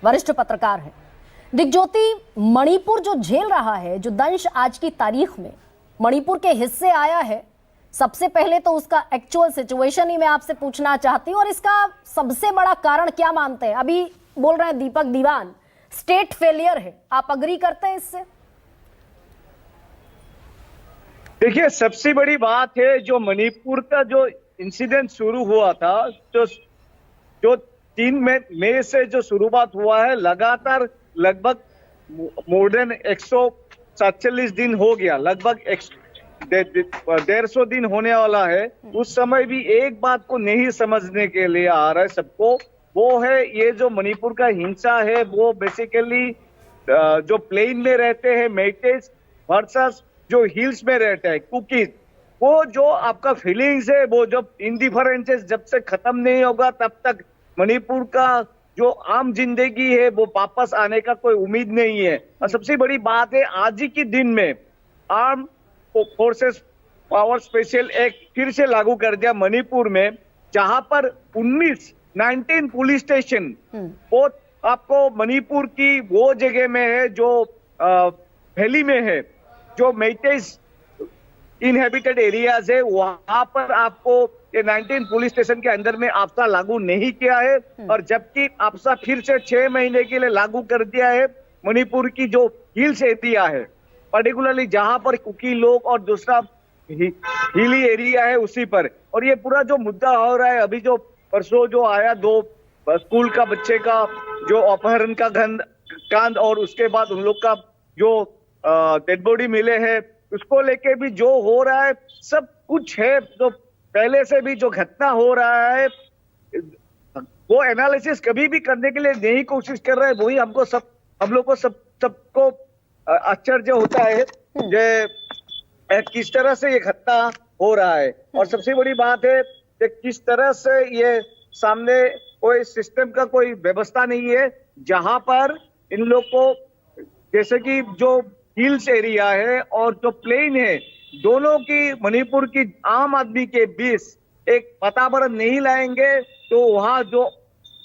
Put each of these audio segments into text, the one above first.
वरिष्ठ पत्रकार हैं। दिग्ज्योति, मणिपुर जो झेल रहा है, जो दंश आज की तारीख में मणिपुर के हिस्से आया है, सबसे पहले तो उसका एक्चुअल सिचुएशन ही मैं आपसे पूछना चाहती हूँ, और इसका सबसे बड़ा कारण क्या मानते हैं? अभी बोल रहे हैं दीपक दीवान, स्टेट फेलियर है, आप अग्री करते हैं इससे? देखिए, सबसे बड़ी बात है जो मणिपुर का जो इंसिडेंट शुरू हुआ था, जो 3 मई से जो शुरुआत हुआ है, लगातार लगभग मोर देन 147 दिन हो गया, लगभग 150 दिन होने वाला है। उस समय भी एक बात को नहीं समझने के लिए आ रहा है सबको, वो है ये जो मणिपुर का हिंसा है, वो बेसिकली जो प्लेन में रहते हैं मेइतेस वर्सेस जो हिल्स में रहते हैं कुकीज, वो जो आपका फीलिंग्स है, वो जब इंडिफरेंसेस जब से खत्म नहीं होगा तब तक मणिपुर का जो आम जिंदगी है वो वापस आने का कोई उम्मीद नहीं है। और सबसे बड़ी बात है, आज ही के दिन में arm forces power special act फिर से लागू कर दिया मणिपुर में, जहां पर 19 पुलिस स्टेशन वो आपको मणिपुर की वो जगह में है जो वैली में है, जो मेइतेस इनहेबिटेड एरियाज है, वहां पर आपको ये 19 पुलिस स्टेशन के अंदर में आपसा लागू नहीं किया है। और जबकि आपसा फिर से 6 महीने के लिए लागू कर दिया है मणिपुर की जो हिल्स एरिया है, पर्टिकुलरली जहां पर कुकी लोग और दूसरा हिली एरिया है उसी पर। और ये पूरा जो मुद्दा हो रहा है, अभी जो परसों जो आया 2 स्कूल का बच्चे का जो अपहरण का कांड, और उसके बाद उन लोग का जो डेड बॉडी मिले हैं, उसको लेके भी जो हो रहा है सब कुछ है, जो पहले से भी जो घटना हो रहा है वो एनालिसिस कभी भी करने के लिए नहीं कोशिश कर रहा है। वही हम लोग को सबको आश्चर्य होता है कि किस तरह से ये घटना हो रहा है। और सबसे बड़ी बात है कि किस तरह से ये सामने कोई सिस्टम का कोई व्यवस्था नहीं है, जहां पर इन लोग को जैसे कि जो हिल्स एरिया है और जो प्लेन है, दोनों की मणिपुर की आम आदमी के बीच एक वातावरण नहीं लाएंगे तो वहां जो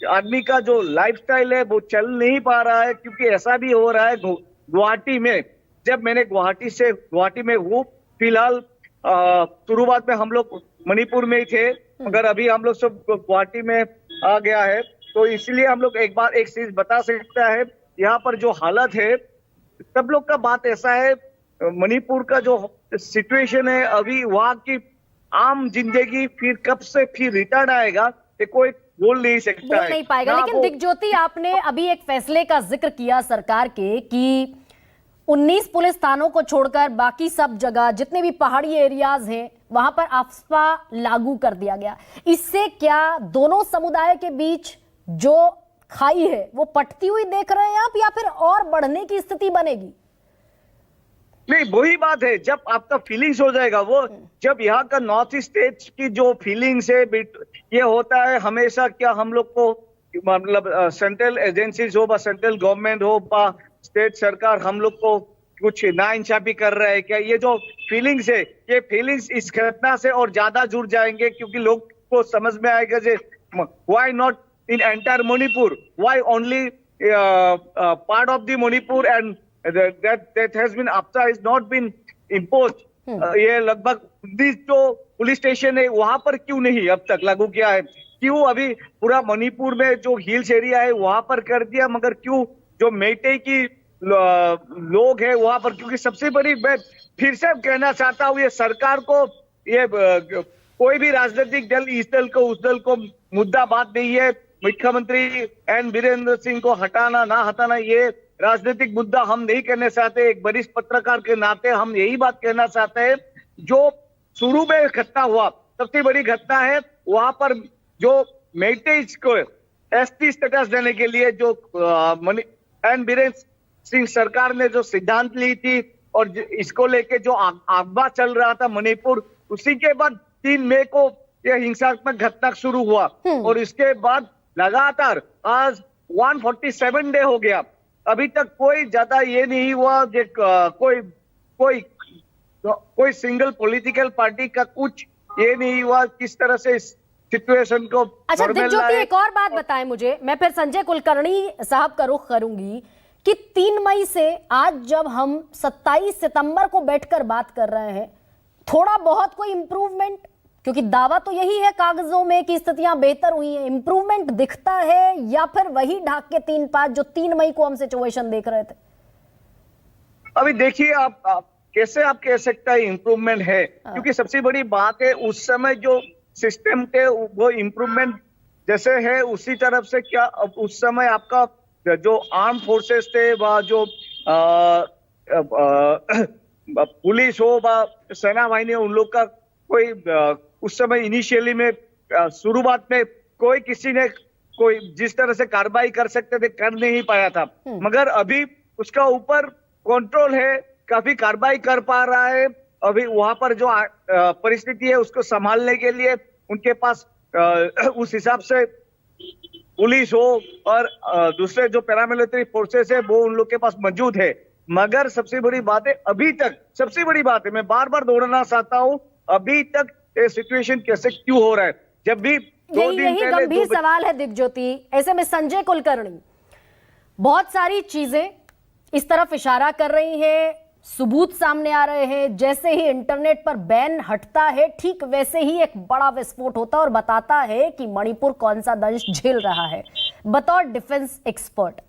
आदमी का जो लाइफस्टाइल है वो चल नहीं पा रहा है। क्योंकि ऐसा भी हो रहा है गुवाहाटी में, जब मैंने गुवाहाटी में हूँ फिलहाल, शुरुआत में हम लोग मणिपुर में ही थे, मगर अभी हम लोग सब गुवाहाटी में आ गया है, तो इसलिए हम लोग एक चीज बता सकता है, यहाँ पर जो हालत है सब लोग का बात ऐसा है, मणिपुर का जो सिचुएशन है अभी, वहां की आम जिंदगी फिर कब से फिर रिटर्न आएगा ये कोई बोल नहीं सकता है, नहीं पाएगा। लेकिन दिग्ज्योति, आपने अभी एक फैसले का जिक्र किया सरकार के कि 19 पुलिस थानों को छोड़कर बाकी सब जगह जितने भी पहाड़ी एरियाज हैं वहां पर आफ्स्पा लागू कर दिया गया। इससे क्या दोनों समुदाय के बीच जो खाई है वो पटती हुई देख रहे हैं आप, या फिर और बढ़ने की स्थिति बनेगी? नहीं, वही बात है, जब आपका फीलिंग्स हो जाएगा वो, जब यहाँ का नॉर्थ ईस्ट स्टेट की जो फीलिंग्स है, ये होता है हमेशा, क्या हम लोग को मतलब सेंट्रल एजेंसीज हो, सेंट्रल गवर्नमेंट हो, स्टेट सरकार हम लोग को कुछ नाइंसाफी कर रहा है क्या? ये जो फीलिंग्स है, ये फीलिंग्स इस घटना से और ज्यादा जुड़ जाएंगे, क्योंकि लोग को समझ में आएगा जे why not in entire Manipur, why only part of the Manipur, and that has been AFSA is not been imposed. ये लगभग 19 जो पुलिस स्टेशन है वहां पर क्यों नहीं अब तक लागू किया है? क्यों अभी पूरा मणिपुर में जो हिल्स एरिया है वहां पर कर दिया, मगर क्यों जो मेइतेई की लोग है वहां पर? क्योंकि सबसे बड़ी मैं फिर से कहना चाहता हूँ, ये सरकार को, ये कोई भी राजनीतिक दल इस दल को उस दल को मुद्दा बात नहीं है। मुख्यमंत्री एन बीरेंद्र सिंह को हटाना ना हटाना ये राजनीतिक मुद्दा हम नहीं कहना चाहते। एक वरिष्ठ पत्रकार के नाते हम यही बात कहना चाहते हैं, जो शुरू में घटना हुआ सबसे बड़ी घटना है, वहां पर जो मेइतेई को एसटी स्टेटस देने के लिए जो एन बीरेंद्र सिंह सरकार ने जो सिद्धांत ली थी और इसको लेके जो अफवाह चल रहा था मणिपुर, उसी के बाद 3 मई को यह हिंसात्मक घटना शुरू हुआ और इसके बाद लगातार आज 147 डे हो गया, अभी तक कोई ज्यादा ये नहीं हुआ कि कोई सिंगल पॉलिटिकल पार्टी का कुछ ये नहीं हुआ किस तरह से सिचुएशन को अच्छा normal दिग्ज्योति, लाए। एक और बात बताएं मुझे, मैं फिर संजय कुलकर्णी साहब का रुख करूंगी कि 3 मई से आज जब हम 27 सितंबर को बैठकर बात कर रहे हैं, थोड़ा बहुत कोई इंप्रूवमेंट, क्योंकि दावा तो यही है कागजों में कि स्थितियां बेहतर हुई हैं, इंप्रूवमेंट दिखता है या फिर वही ढाक के 3-5 जो 3 मई को हम सिचुएशन देख रहे थे? अभी देखिए आप कैसे आप कह सकते हैं इम्प्रूवमेंट है, क्योंकि सबसे बड़ी बात है उस समय जो सिस्टम थे वो इम्प्रूवमेंट जैसे है उसी तरफ से क्या अब उस समय आपका जो आर्म फोर्सेस थे व जो पुलिस हो व सेना वाहिनी हो, उन लोग का कोई उस समय इनिशियली में शुरुआत में कोई किसी ने कोई जिस तरह से कार्रवाई कर सकते थे कर नहीं पाया था, मगर अभी उसका ऊपर कंट्रोल है, काफी कार्रवाई कर पा रहा है। अभी वहां पर जो परिस्थिति है उसको संभालने के लिए उनके पास उस हिसाब से पुलिस हो और दूसरे जो पैरामिलिट्री फोर्सेस है वो उन लोग के पास मौजूद है। मगर सबसे बड़ी बात है अभी तक, सबसे बड़ी बात है मैं बार बार दोहराना चाहता हूं, अभी तक ये सिचुएशन कैसे क्यों हो रहा है? जब भी 2 दिन यही पहले गंभीर सवाल है दिग्ज्योति। ऐसे में संजय कुलकर्णी, बहुत सारी चीजें इस तरफ इशारा कर रही हैं, सबूत सामने आ रहे हैं, जैसे ही इंटरनेट पर बैन हटता है ठीक वैसे ही एक बड़ा विस्फोट होता है और बताता है कि मणिपुर कौन सा दंश झेल रहा है। बतौर डिफेंस एक्सपर्ट